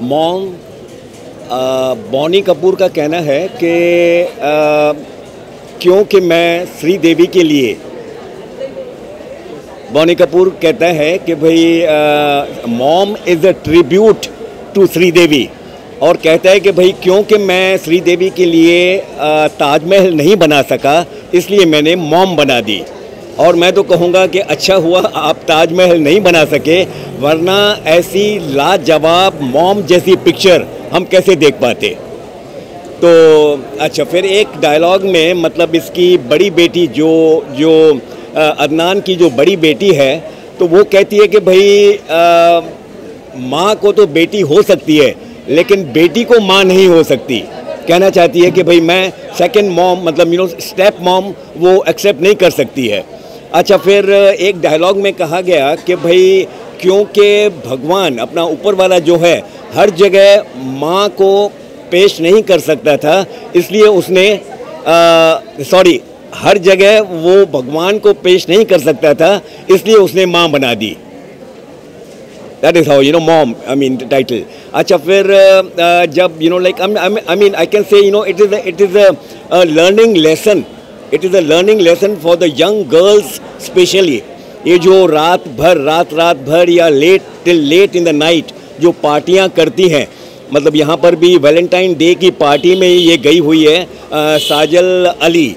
Mom Bonnie Kapoor का कहना है कि क्योंकि मैं श्रीदेवी के लिए, बॉनी कपूर कहता है कि भाई Mom is a tribute to Sridevi, और कहता है कि भाई क्योंकि मैं श्रीदेवी के लिए ताजमहल नहीं बना सका इसलिए मैंने मॉम बना दी। और मैं तो कहूँगा कि अच्छा हुआ आप ताजमहल नहीं बना सके, वरना ऐसी लाजवाब मॉम जैसी पिक्चर हम कैसे देख पाते। तो अच्छा, फिर एक डायलॉग में मतलब इसकी बड़ी बेटी जो अदनान की जो बड़ी बेटी है, तो वो कहती है कि भाई माँ को तो बेटी हो सकती है लेकिन बेटी को माँ नहीं हो सकती। कहना चाहती है कि भाई मैं सेकंड मॉम मतलब स्टेप मॉम वो एक्सेप्ट नहीं कर सकती है। अच्छा, फिर एक डायलॉग में कहा गया कि भाई क्योंकि भगवान अपना ऊपर वाला जो है हर जगह माँ को पेश नहीं कर सकता था, इसलिए उसने हर जगह वो भगवान को पेश नहीं कर सकता था इसलिए उसने माँ बना दी। That is how mom, title. अच्छा, फिर जब I can say it is a learning lesson. It is a learning lesson for the young girls especially. ये जो रात भर या late in the night जो पार्टियां करती हैं, मतलब यहाँ पर भी वैलेंटाइन डे की पार्टी में ये गई हुई है, साजल अली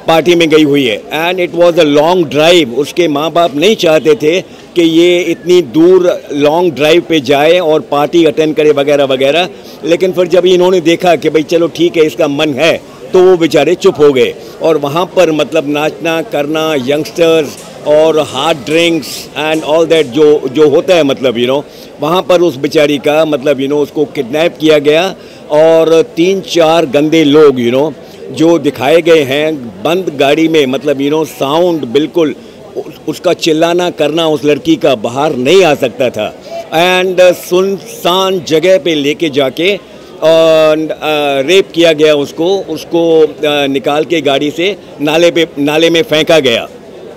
पार्टी में गई हुई है, and it was a long drive. उसके माँ बाप नहीं चाहते थे कि ये इतनी दूर लॉन्ग ड्राइव पे जाए और पार्टी अटेंड करे वगैरह वगैरह, लेकिन फिर जब इन्होंने देखा कि भाई चलो ठीक है इसका मन है, तो वो बेचारे चुप हो गए। और वहाँ पर मतलब नाचना करना, यंगस्टर्स और hard drinks and all that जो होता है, मतलब वहाँ पर उस बेचारी का मतलब उसको किडनैप किया गया और 3-4 गंदे लोग जो दिखाए गए हैं बंद गाड़ी में, मतलब साउंड बिल्कुल उसका चिल्लाना करना उस लड़की का बाहर नहीं आ सकता था, एंड सुनसान जगह पे लेके जाके और रेप किया गया, उसको निकाल के गाड़ी से नाले में फेंका गया।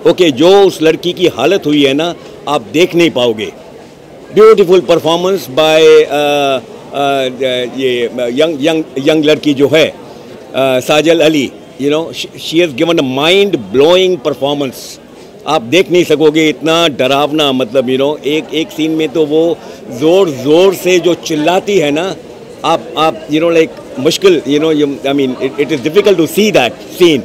ओके, जो उस लड़की की हालत हुई है ना, आप देख नहीं पाओगे। ब्यूटीफुल परफॉर्मेंस बाय ये यंग लड़की जो है साजल Ali, she has given a mind blowing performance. आप देख नहीं सकोगे, इतना डरावना, मतलब एक सीन में तो वो ज़ोर से जो चिल्लाती है ना, आप लाइक मुश्किल it is difficult to see that scene.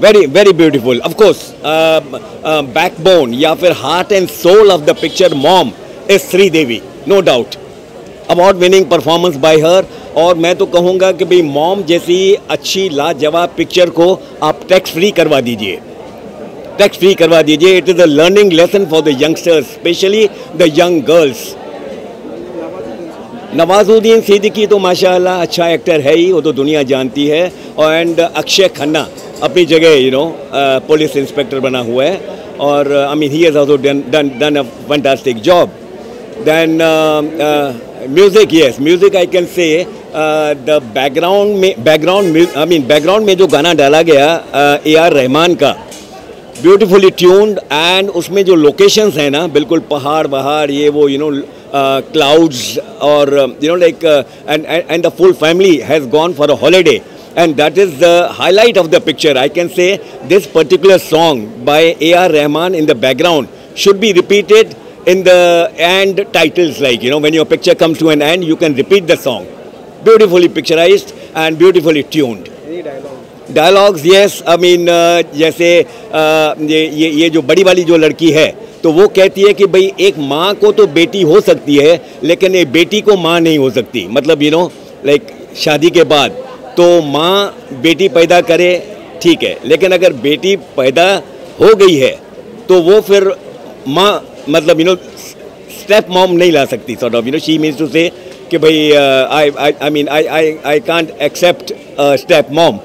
Very beautiful. Of course backbone या फिर heart and soul of the picture Mom is Sridevi, no doubt. Award winning performance by her. और मैं तो कहूँगा कि भाई मॉम जैसी अच्छी लाजवाब पिक्चर को आप टैक्स फ्री करवा दीजिए, टैक्स फ्री करवा दीजिए। It is a learning lesson for the youngsters, specially the young girls. Nawazuddin Siddiqui तो माशाअल्लाह अच्छा एक्टर है ही, वो तो दुनिया जानती है। और एंड अक्षय खन्ना अपनी जगह पुलिस इंस्पेक्टर बना हुआ है, और he has also done a fantastic job. Then music, yes, music I can say the background में जो गाना डाला गया AR रहमान का, ब्यूटीफुली ट्यून्ड, एंड उसमें जो लोकेशंस हैं ना, बिल्कुल पहाड़ वहाड़ ये वो क्लाउड्स, और like and the full family has gone for a holiday, and that is the highlight of the picture. I can say this particular song by AR Rahman in the background should be repeated in the end titles, like when your picture comes to an end, you can repeat the song. Beautifully picturized and beautifully tuned. Any dialogues? Yes, जैसे ये जो बड़ी वाली जो लड़की है, तो वो कहती है कि भाई एक माँ को तो बेटी हो सकती है लेकिन एक बेटी को माँ नहीं हो सकती। मतलब लाइक शादी के बाद तो माँ बेटी पैदा करे ठीक है, लेकिन अगर बेटी पैदा हो गई है तो वो फिर माँ मतलब स्टेप मॉम नहीं ला सकती, sort of she means to say कि भाई I can't accept step mom.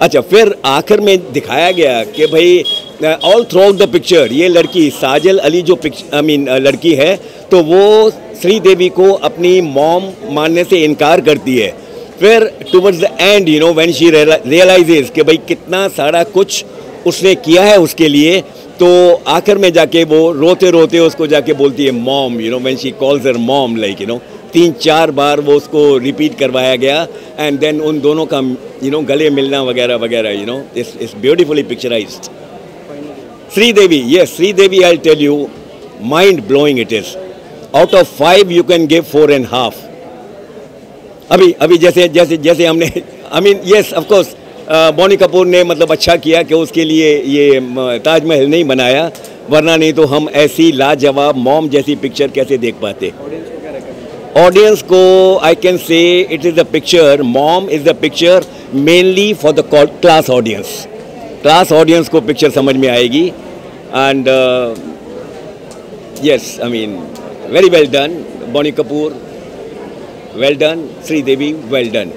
अच्छा, फिर आखिर में दिखाया गया कि भाई all throughout the picture ये लड़की साजल अली जो लड़की है, तो वो श्रीदेवी को अपनी मॉम मानने से इनकार करती है। फिर towards the end when she realises कि भाई कितना सारा कुछ उसने किया है उसके लिए, तो आखिर में जाके वो रोते रोते उसको जाके बोलती है mom, when she calls her mom, like 3-4 बार वो उसको रिपीट करवाया गया एंड देन उन दोनों का गले मिलना वगैरह वगैरह it's beautifully picturised. Sridevi, yes, Sridevi, I'll tell you, mind blowing it is. Out of 5 you can give 4.5. अभी जैसे हमने yes, of course, Boney Kapoor ने मतलब अच्छा किया कि उसके लिए ये ताजमहल नहीं बनाया, वरना नहीं तो हम ऐसी लाजवाब मॉम जैसी पिक्चर कैसे देख पाते. ऑडियंस को I can say it is the picture, Mom is the picture mainly for the class audience. Class audience को पिक्चर समझ में आएगी. And yes, I mean very well done Boney Kapoor, well done. Sridevi, well done.